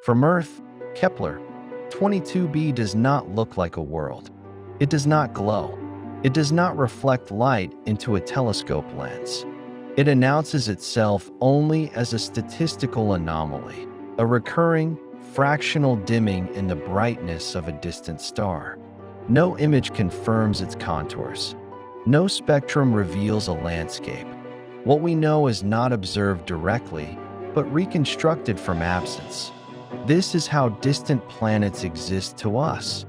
From Earth, Kepler 22b does not look like a world. It does not glow. It does not reflect light into a telescope lens. It announces itself only as a statistical anomaly, a recurring, fractional dimming in the brightness of a distant star. No image confirms its contours. No spectrum reveals a landscape. What we know is not observed directly, but reconstructed from absence. This is how distant planets exist to us,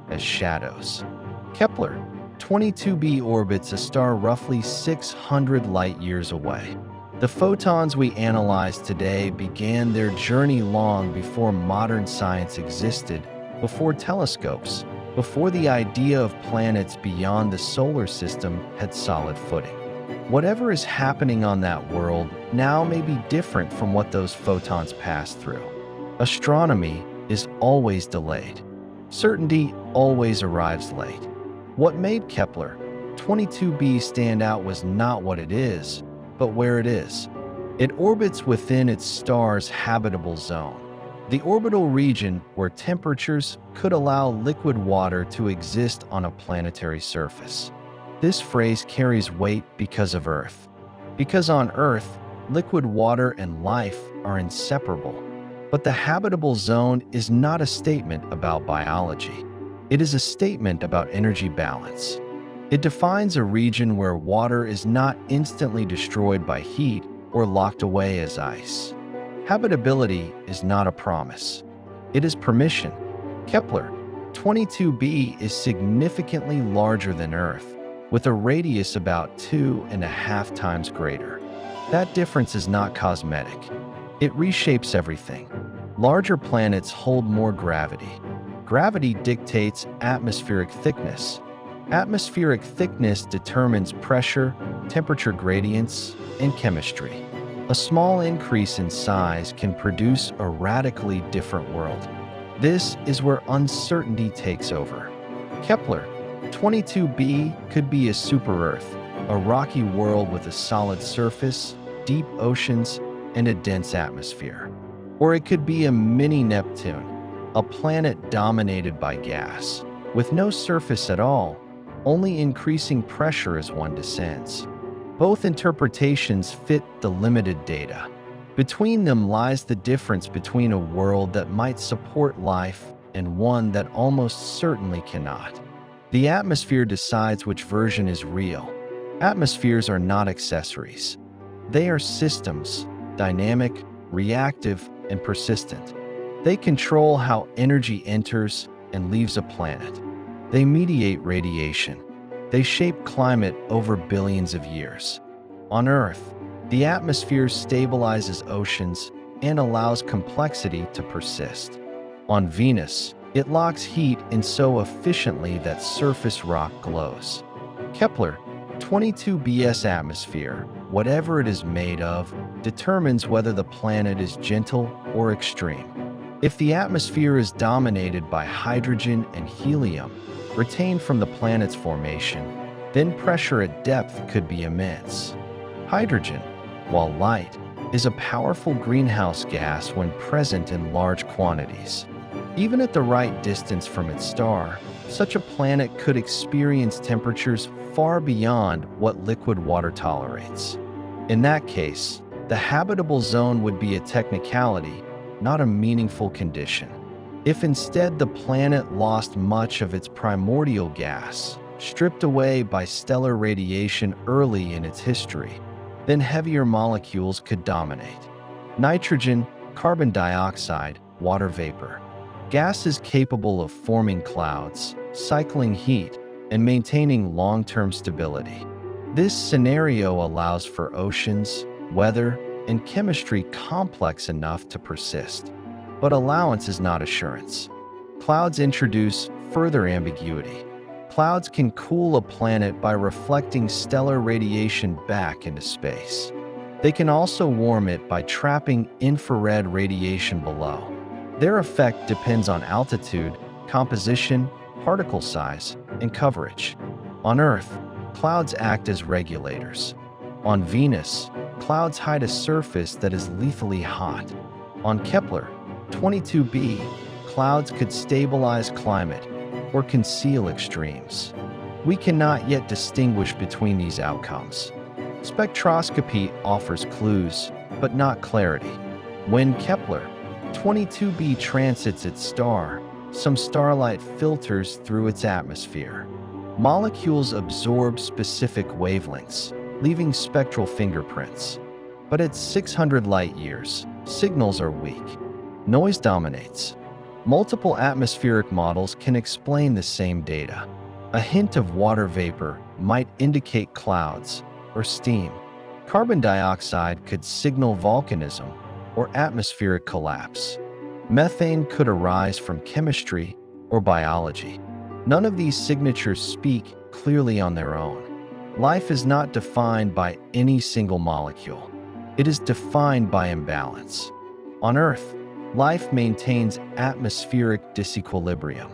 as shadows. Kepler 22b orbits a star roughly 600 light-years away. The photons we analyze today began their journey long before modern science existed, before telescopes, before the idea of planets beyond the solar system had solid footing. Whatever is happening on that world now may be different from what those photons passed through. Astronomy is always delayed. Certainty always arrives late. What made Kepler 22b stand out was not what it is, but where it is. It orbits within its star's habitable zone, the orbital region where temperatures could allow liquid water to exist on a planetary surface. This phrase carries weight because of Earth. Because on Earth, liquid water and life are inseparable. But the habitable zone is not a statement about biology. It is a statement about energy balance. It defines a region where water is not instantly destroyed by heat or locked away as ice. Habitability is not a promise. It is permission. Kepler 22b is significantly larger than Earth, with a radius about 2.5 times greater. That difference is not cosmetic. It reshapes everything. Larger planets hold more gravity. Gravity dictates atmospheric thickness. Atmospheric thickness determines pressure, temperature gradients, and chemistry. A small increase in size can produce a radically different world. This is where uncertainty takes over. Kepler 22b could be a super-Earth, a rocky world with a solid surface, deep oceans, and a dense atmosphere. Or it could be a mini Neptune, a planet dominated by gas, with no surface at all, only increasing pressure as one descends. Both interpretations fit the limited data. Between them lies the difference between a world that might support life and one that almost certainly cannot. The atmosphere decides which version is real. Atmospheres are not accessories. They are systems, dynamic, reactive, and persistent. They control how energy enters and leaves a planet. They mediate radiation. They shape climate over billions of years. On Earth, the atmosphere stabilizes oceans and allows complexity to persist. On Venus, it locks heat in so efficiently that surface rock glows. Kepler 22b's atmosphere, whatever it is made of, determines whether the planet is gentle or extreme. If the atmosphere is dominated by hydrogen and helium, retained from the planet's formation, then pressure at depth could be immense. Hydrogen, while light, is a powerful greenhouse gas when present in large quantities. Even at the right distance from its star, such a planet could experience temperatures far beyond what liquid water tolerates. In that case, the habitable zone would be a technicality, not a meaningful condition. If instead the planet lost much of its primordial gas, stripped away by stellar radiation early in its history, then heavier molecules could dominate. Nitrogen, carbon dioxide, water vapor. Gases capable of forming clouds, cycling heat, and maintaining long-term stability. This scenario allows for oceans, weather, and chemistry complex enough to persist. But allowance is not assurance. Clouds introduce further ambiguity. Clouds can cool a planet by reflecting stellar radiation back into space. They can also warm it by trapping infrared radiation below. Their effect depends on altitude, composition, particle size, and coverage. On Earth, clouds act as regulators. On Venus, clouds hide a surface that is lethally hot. On Kepler, 22b, clouds could stabilize climate or conceal extremes. We cannot yet distinguish between these outcomes. Spectroscopy offers clues, but not clarity. When Kepler 22b transits its star, some starlight filters through its atmosphere. Molecules absorb specific wavelengths, leaving spectral fingerprints. But at 600 light-years, signals are weak. Noise dominates. Multiple atmospheric models can explain the same data. A hint of water vapor might indicate clouds or steam. Carbon dioxide could signal volcanism or atmospheric collapse. Methane could arise from chemistry or biology. None of these signatures speak clearly on their own. Life is not defined by any single molecule. It is defined by imbalance. On Earth, life maintains atmospheric disequilibrium.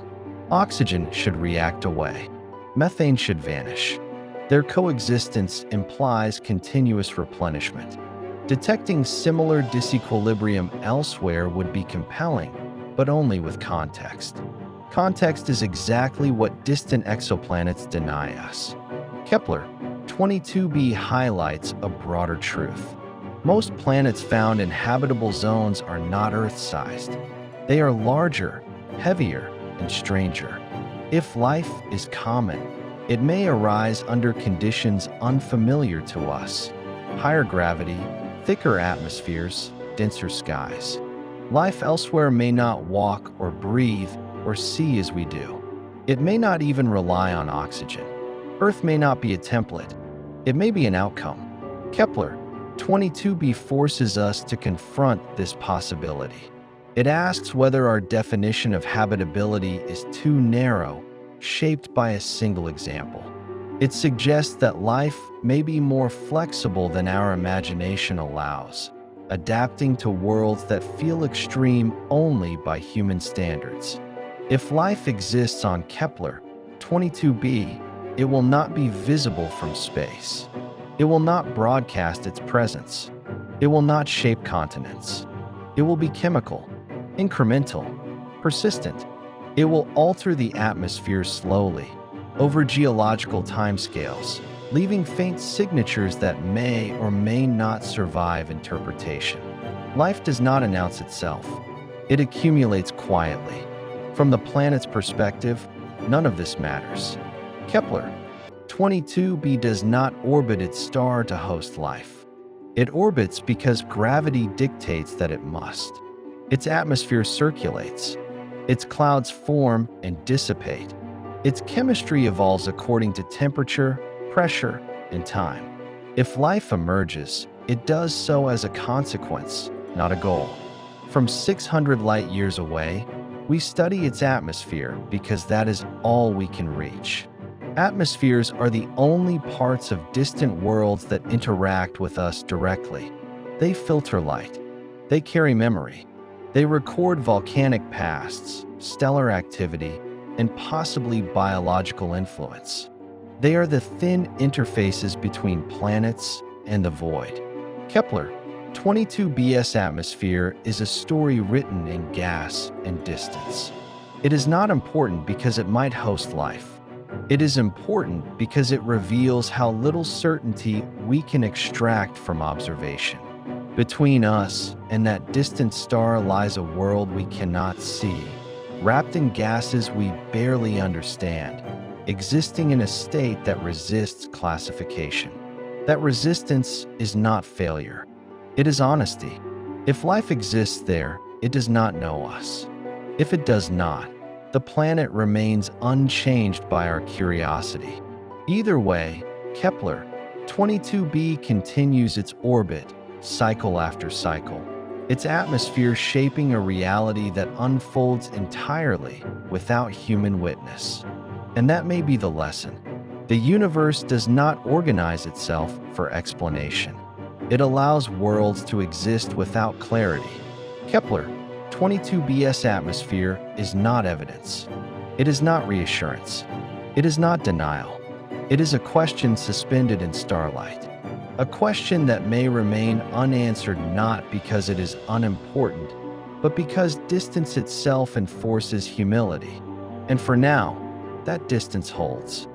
Oxygen should react away. Methane should vanish. Their coexistence implies continuous replenishment. Detecting similar disequilibrium elsewhere would be compelling, but only with context. Context is exactly what distant exoplanets deny us. Kepler 22b highlights a broader truth. Most planets found in habitable zones are not Earth-sized. They are larger, heavier, and stranger. If life is common, it may arise under conditions unfamiliar to us: higher gravity, thicker atmospheres, denser skies. Life elsewhere may not walk or breathe or see as we do. It may not even rely on oxygen. Earth may not be a template. It may be an outcome. Kepler 22b forces us to confront this possibility. It asks whether our definition of habitability is too narrow, shaped by a single example. It suggests that life may be more flexible than our imagination allows, adapting to worlds that feel extreme only by human standards. If life exists on Kepler 22b, it will not be visible from space. It will not broadcast its presence. It will not shape continents. It will be chemical, incremental, persistent. It will alter the atmosphere slowly, over geological timescales, leaving faint signatures that may or may not survive interpretation. Life does not announce itself. It accumulates quietly. From the planet's perspective, none of this matters. Kepler 22b does not orbit its star to host life. It orbits because gravity dictates that it must. Its atmosphere circulates. Its clouds form and dissipate. Its chemistry evolves according to temperature, pressure, and time. If life emerges, it does so as a consequence, not a goal. From 600 light-years away, we study its atmosphere because that is all we can reach. Atmospheres are the only parts of distant worlds that interact with us directly. They filter light. They carry memory. They record volcanic pasts, stellar activity, and possibly biological influence. They are the thin interfaces between planets and the void. Kepler 22b's atmosphere is a story written in gas and distance. It is not important because it might host life. It is important because it reveals how little certainty we can extract from observation. Between us and that distant star lies a world we cannot see, wrapped in gases we barely understand, existing in a state that resists classification. That resistance is not failure. It is honesty. If life exists there, it does not know us. If it does not, the planet remains unchanged by our curiosity. Either way, Kepler 22b continues its orbit, cycle after cycle, its atmosphere shaping a reality that unfolds entirely without human witness. And that may be the lesson. The universe does not organize itself for explanation. It allows worlds to exist without clarity. Kepler 22b's atmosphere is not evidence. It is not reassurance. It is not denial. It is a question suspended in starlight. A question that may remain unanswered not because it is unimportant, but because distance itself enforces humility. And for now, that distance holds.